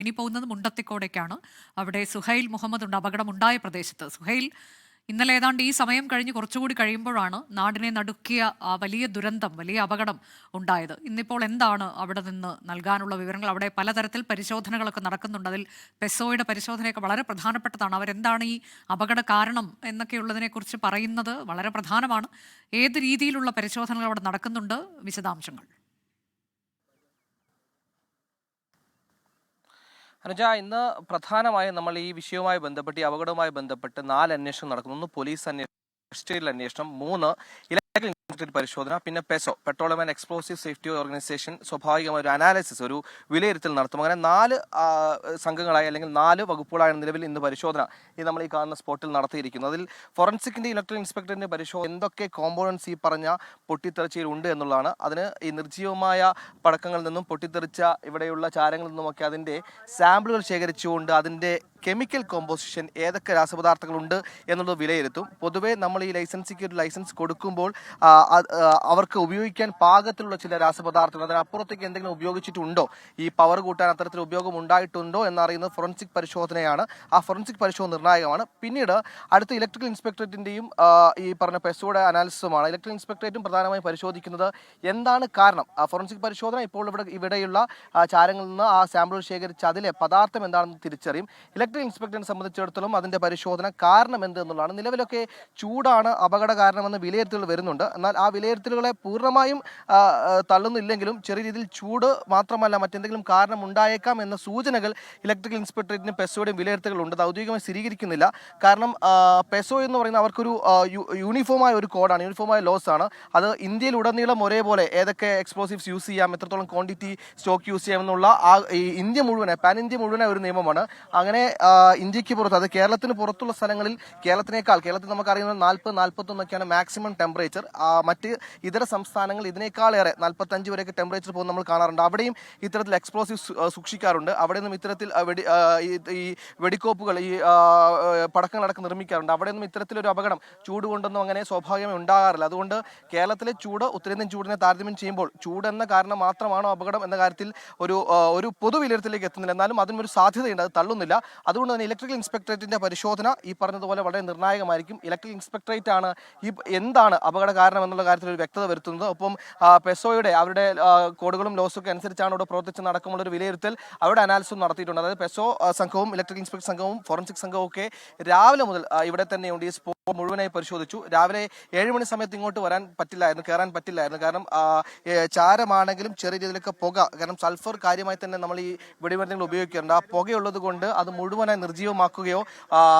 ഇനി പോകുന്നത് മുണ്ടത്തിക്കോടേക്കാണ്. അവിടെ സുഹൈൽ മുഹമ്മദ് ഉണ്ട്, അപകടമുണ്ടായ പ്രദേശത്ത്. സുഹൈൽ, ഇന്നലെ ഏതാണ്ട് ഈ സമയം കഴിഞ്ഞ് കുറച്ചുകൂടി കഴിയുമ്പോഴാണ് നാടിനെ നടുക്കിയ ആ വലിയ ദുരന്തം, വലിയ അപകടം ഉണ്ടായത്. ഇന്നിപ്പോൾ എന്താണ് അവിടെ നിന്ന് നൽകാനുള്ള വിവരങ്ങൾ? അവിടെ പലതരത്തിൽ പരിശോധനകളൊക്കെ നടക്കുന്നുണ്ട്. അതിൽ പെസോയുടെ പരിശോധനയൊക്കെ വളരെ പ്രധാനപ്പെട്ടതാണ്. അവരെന്താണ് ഈ അപകട കാരണം എന്നൊക്കെയുള്ളതിനെക്കുറിച്ച് പറയുന്നത് വളരെ പ്രധാനമാണ്. ഏത് രീതിയിലുള്ള പരിശോധനകൾ അവിടെ നടക്കുന്നുണ്ട്? വിശദാംശങ്ങൾ. അനുജ, ഇന്ന് പ്രധാനമായും നമ്മൾ ഈ വിഷയവുമായി ബന്ധപ്പെട്ട്, ഈ അപകടവുമായി ബന്ധപ്പെട്ട് 4 അന്വേഷണം നടക്കുന്നു. 1 പോലീസ് അന്വേഷണം, 3 ഇലക്ട്രിക്കൽ ഇൻസ്പെക്ടറേറ്റ് പരിശോധന, പിന്നെ peso, petroleum and explosive safety organisation സ്വാഭാവികമായ ഒരു അനാലിസിസ്, ഒരു വിലയിരുത്തൽ നടത്തും. അങ്ങനെ 4 സംഘങ്ങളായി അല്ലെങ്കിൽ 4 വകുപ്പുകളായാണ് നിലവിൽ ഇന്ന് പരിശോധന നമ്മൾ ഈ കാണുന്ന സ്പോട്ടിൽ നടത്തിയിരിക്കുന്നത്. അതിൽ ഫോറൻസിക്കിന്റെ ഇലക്ട്രിക്കൽ ഇൻസ്പെക്ടറിന്റെ പരിശോധന എന്തൊക്കെ കോമ്പോണൻസ് ഈ പറഞ്ഞ പൊട്ടിത്തെറിച്ചയിൽ ഉണ്ട് എന്നുള്ളതാണ്. അതിന് ഈ നിർജ്ജീവമായ പടക്കങ്ങളിൽ നിന്നും പൊട്ടിത്തെറിച്ച ഇവിടെയുള്ള ചാരങ്ങളിൽ നിന്നുമൊക്കെ അതിന്റെ സാമ്പിളുകൾ ശേഖരിച്ചുകൊണ്ട് അതിന്റെ കെമിക്കൽ കോമ്പോസിഷൻ, ഏതൊക്കെ രാസപദാർത്ഥങ്ങളുണ്ട് എന്നുള്ളത് വിലയിരുത്തും. പൊതുവേ നമ്മൾ ഈ ലൈസൻസിക്ക് ഒരു ലൈസൻസ് കൊടുക്കുമ്പോൾ അവർക്ക് ഉപയോഗിക്കാൻ പാകത്തിലുള്ള ചില രാസപദാർത്ഥങ്ങൾ, അതിനപ്പുറത്തേക്ക് എന്തെങ്കിലും ഉപയോഗിച്ചിട്ടുണ്ടോ, ഈ പവർ കൂട്ടാൻ അത്തരത്തിൽ ഉപയോഗം ഉണ്ടായിട്ടുണ്ടോ എന്നറിയുന്നത് ഫോറൻസിക് പരിശോധനയാണ്. ആ ഫോറൻസിക് പരിശോധന നിർണായകമാണ്. പിന്നീട് അടുത്ത ഇലക്ട്രിക്കൽ ഇൻസ്പെക്ടറേറ്റിന്റെയും ഈ പറഞ്ഞ പെസോയുടെ അനാലിസിസുമാണ്. ഇലക്ട്രിക്കൽ ഇൻസ്പെക്ടറേറ്റും പ്രധാനമായും പരിശോധിക്കുന്നത് എന്താണ് കാരണം. ഫോറൻസിക് പരിശോധന ഇപ്പോൾ ഇവിടെയുള്ള ചാരങ്ങളിൽ നിന്ന് ആ സാമ്പിൾ ശേഖരിച്ച് അതിലെ പദാർത്ഥം എന്താണെന്ന് തിരിച്ചറിയും. ഇലക്ട്രിക്കൽ ഇൻസ്പെക്ടറിനെ സംബന്ധിച്ചിടത്തോളം അതിന്റെ പരിശോധന കാരണം എന്ത് എന്നുള്ളതാണ്. നിലവിലൊക്കെ ചൂടാണ് അപകട കാരണമെന്ന് വിലയിരുത്തലുകൾ വരുന്നുണ്ട്. എന്നാൽ ആ വിലയിരുത്തലുകളെ പൂർണ്ണമായും തള്ളുന്നില്ലെങ്കിലും ചെറിയ രീതിയിൽ ചൂട് മാത്രമല്ല മറ്റെന്തെങ്കിലും കാരണം ഉണ്ടായേക്കാം എന്ന സൂചനകൾ ഇലക്ട്രിക്കൽ ഇൻസ്പെക്ടറേറ്റിനും പെസോയുടെയും വിലയിരുത്തലുകളുണ്ട്. അത് ഔദ്യോഗികമായി സ്ഥിരീകരിക്കുന്നില്ല. കാരണം പെസോ എന്ന് പറയുന്ന അവർക്കൊരു യൂണിഫോമായ ഒരു കോഡാണ്, യൂണിഫോമായ ലോസ് ആണ്. അത് ഇന്ത്യയിൽ ഉടനീളം ഒരേപോലെ ഏതൊക്കെ എക്സ്പ്ലോസീവ്സ് യൂസ് ചെയ്യാം, എത്രത്തോളം ക്വാണ്ടിറ്റി സ്റ്റോക്ക് യൂസ് ചെയ്യാം എന്നുള്ള ഈ ഇന്ത്യ മുഴുവനെ, പാൻ ഇന്ത്യ മുഴുവനെ ഒരു നിയമമാണ്. അങ്ങനെ ഇന്ത്യക്ക് പുറത്ത്, അത് കേരളത്തിന് പുറത്തുള്ള സ്ഥലങ്ങളിൽ കേരളത്തിൽ നമുക്കറിയുന്നത് 40-41 മാക്സിമം ടെമ്പറേച്ചർ. മറ്റ് ഇതര സംസ്ഥാനങ്ങൾ ഇതിനേക്കാളേറെ 45 വരെയൊക്കെ ടെമ്പറേച്ചർ പോകുന്നത് നമ്മൾ കാണാറുണ്ട്. അവിടെയും ഇത്തരത്തിൽ എക്സ്പ്ലോസീവ് സൂക്ഷിക്കാറുണ്ട്. അവിടെ നിന്നും ഇത്തരത്തിൽ ഈ വെടിക്കോപ്പുകൾ, ഈ പടക്കങ്ങളടക്കം നിർമ്മിക്കാറുണ്ട്. അവിടെ നിന്നും ഇത്തരത്തിലൊരു അപകടം ചൂട് കൊണ്ടൊന്നും അങ്ങനെ സ്വാഭാവികമായി ഉണ്ടാകാറില്ല. അതുകൊണ്ട് കേരളത്തിലെ ചൂട് ഉത്തരേന്ത്യൻ ചൂടിനെ താരതമ്യം ചെയ്യുമ്പോൾ ചൂടെന്ന കാരണം മാത്രമാണോ അപകടം എന്ന കാര്യത്തിൽ ഒരു പൊതു വിലയിരുത്തലിലേക്ക് എത്തുന്നില്ല. എന്നാലും അതിനൊരു സാധ്യതയുണ്ട്, അത് തള്ളുന്നില്ല. അതുകൊണ്ട് തന്നെ ഇലക്ട്രിക്കൽ ഇൻസ്പെക്ടറേറ്റിന്റെ പരിശോധന ഈ പറഞ്ഞതുപോലെ വളരെ നിർണായകമായിരിക്കും. ഇലക്ട്രിക്കൽ ഇൻസ്പെക്ടറേറ്റ് ആണ് ഈ എന്താണ് അപകട കാരണം എന്നുള്ള കാര്യത്തിൽ ഒരു വ്യക്തത വരുത്തുന്നത്. ഒപ്പം പെസോയുടെ അവരുടെ കോഡുകളും ലോസും ഒക്കെ അനുസരിച്ചാണ് ഇവിടെ പ്രവർത്തിച്ച് നടക്കുമ്പോൾ ഒരു വിലയിരുത്തൽ, അവരുടെ അനാലിസിസും നടത്തിയിട്ടുണ്ട്. അതായത് പെസോ സംഘവും ഇലക്ട്രിക്കൽ ഇൻസ്പെക്ടർ സംഘവും ഫോറൻസിക് സംഘവും ഒക്കെ രാവിലെ മുതൽ ഇവിടെ തന്നെയുണ്ട്. ഈ സ്പോട്ട് മുഴുവനായി പരിശോധിച്ചു. രാവിലെ 7 മണി സമയത്ത് ഇങ്ങോട്ട് കയറാൻ പറ്റില്ലായിരുന്നു. കാരണം ചാരമാണെങ്കിലും ചെറിയ രീതിയിലൊക്കെ പുക, കാരണം സൾഫർ കാര്യമായി തന്നെ നമ്മൾ ഈ വെടിമരുന്നുകൾ ഉപയോഗിക്കാറുണ്ട്. ആ പുകയുള്ളത് കൊണ്ട് അത് മുഴുവനായി നിർജ്ജീവമാക്കുകയോ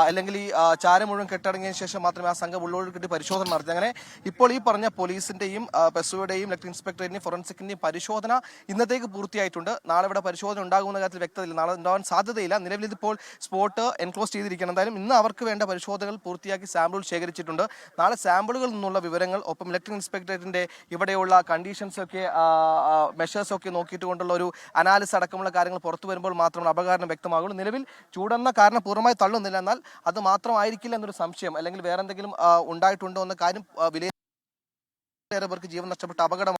അല്ലെങ്കിൽ ഈ ചാരം മുഴുവൻ കെട്ടടങ്ങിയ ശേഷം മാത്രമേ ആ സംഘം ഉള്ളോട് കിട്ടി പരിശോധന നടത്തി. അങ്ങനെ ഇപ്പോൾ ഈ പറഞ്ഞ പോലീസിന്റെയും പെസോയുടെയും ഇലക്ട്രിക്കൽ ഇൻസ്പെക്ടറേറ്റിന്റെയും ഫോറൻസിക്കിന്റെയും പരിശോധന ഇന്നത്തേക്ക് പൂർത്തിയായിട്ടുണ്ട്. നാളെ ഇവിടെ പരിശോധന ഉണ്ടാകുന്ന കാര്യത്തിൽ വ്യക്തതയില്ല, നാളെ ഉണ്ടാവാൻ സാധ്യതയില്ല. നിലവിൽ ഇതിപ്പോൾ സ്പോട്ട് എൻക്ലോസ് ചെയ്തിരിക്കണം. എന്തായാലും ഇന്ന് അവർക്ക് വേണ്ട പരിശോധനകൾ പൂർത്തിയാക്കി സാമ്പിളുകൾ ശേഖരിച്ചിട്ടുണ്ട്. നാളെ സാമ്പിളുകളിൽ നിന്നുള്ള വിവരങ്ങൾ, ഒപ്പം ഇലക്ട്രിക്കൽ ഇൻസ്പെക്ടറേറ്റിന്റെ ഇവിടെയുള്ള കണ്ടീഷൻസ് ഒക്കെ, മെഷേഴ്സ് ഒക്കെ നോക്കിയിട്ട് കൊണ്ടുള്ള ഒരു അനാലിസിസ് അടക്കമുള്ള കാര്യങ്ങൾ പുറത്തു വരുമ്പോൾ മാത്രമാണ് അപകടം വ്യക്തമാകുള്ളൂ. നിലവിൽ ചൂടെന്ന കാരണം പൂർണ്ണമായി തള്ളുന്നില്ല. എന്നാൽ അത് മാത്രമായിരിക്കില്ല എന്നൊരു സംശയം, അല്ലെങ്കിൽ വേറെ എന്തെങ്കിലും ഉണ്ടായിട്ടുണ്ടോ എന്ന കാര്യം ഏറെ പേർക്ക് ജീവൻ നഷ്ടപ്പെട്ട അപകടമാണ്.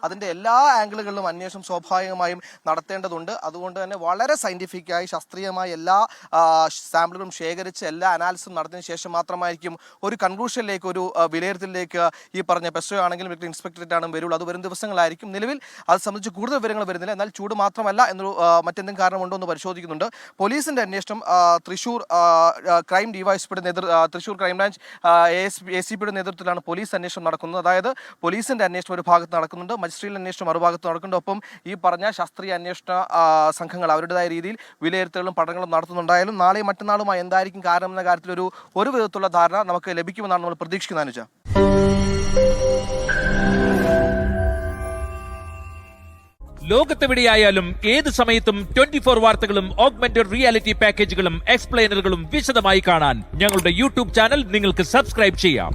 അതിന്റെ എല്ലാ ആംഗിളുകളിലും അന്വേഷണം സ്വാഭാവികമായും നടത്തേണ്ടതുണ്ട്. അതുകൊണ്ട് തന്നെ വളരെ സയന്റിഫിക്കായി, ശാസ്ത്രീയമായി എല്ലാ സാമ്പിളുകളും ശേഖരിച്ച് എല്ലാ അനാലിസിസും നടത്തിയതിനു ശേഷം മാത്രമായിരിക്കും ഒരു കൺക്ലൂഷനിലേക്ക്, ഒരു വിലയിരുത്തലിലേക്ക് ഈ പറഞ്ഞ പെസോ ആണെങ്കിലും ഇലക്ട്രിക്കൽ ഇൻസ്പെക്ടറേറ്റ് ആണെങ്കിലും വരുള്ളൂ. അത് വരും ദിവസങ്ങളായിരിക്കും. നിലവിൽ അത് സംബന്ധിച്ച് കൂടുതൽ വിവരങ്ങൾ വരുന്നില്ല. എന്നാൽ ചൂട് മാത്രമല്ല എന്നൊരു മറ്റെന്തെങ്കിലും കാരണമുണ്ടോ എന്ന് പരിശോധിക്കുന്നുണ്ട്. പോലീസിന്റെ അന്വേഷണം തൃശൂർ ക്രൈം ഡിവൈഎസ്പിയുടെ തൃശൂർ ക്രൈംബ്രാഞ്ച് ACPയുടെ നേതൃത്വത്തിലാണ് പോലീസ് അന്വേഷണം നടക്കുന്നത്. അതായത് പോലീസിന്റെ അന്വേഷണം ഒരു ഭാഗത്ത് നടക്കുന്നുണ്ട്, മജിസ്ട്രേറ്റ് അന്വേഷണം മറുഭാഗത്ത് നടക്കുന്നുണ്ട്. ഒപ്പം ഈ പറഞ്ഞ ശാസ്ത്രീയ അന്വേഷണ സംഘങ്ങൾ അവരുടേതായ രീതിയിൽ വിലയിരുത്തലുകളും പഠനങ്ങളും നടത്തുന്നുണ്ടായാലും നാളെയും മറ്റന്നാളുമായി എന്തായിരിക്കും കാരണം എന്ന കാര്യത്തിൽ ഒരു വിധത്തിലുള്ള ധാരണ നമുക്ക് ലഭിക്കുമെന്നാണ് നമ്മൾ പ്രതീക്ഷിക്കുന്നത്. അനുജ, ലോകത്തെവിടെയായാലും ഏത് സമയത്തും 24 വാർത്തകളും ഓഗ്മെന്റഡ് റിയാലിറ്റി പാക്കേജുകളും എക്സ്പ്ലെയിനറുകളും വിശദമായി കാണാൻ ഞങ്ങളുടെ യൂട്യൂബ് ചാനൽ നിങ്ങൾക്ക് സബ്സ്ക്രൈബ് ചെയ്യാം.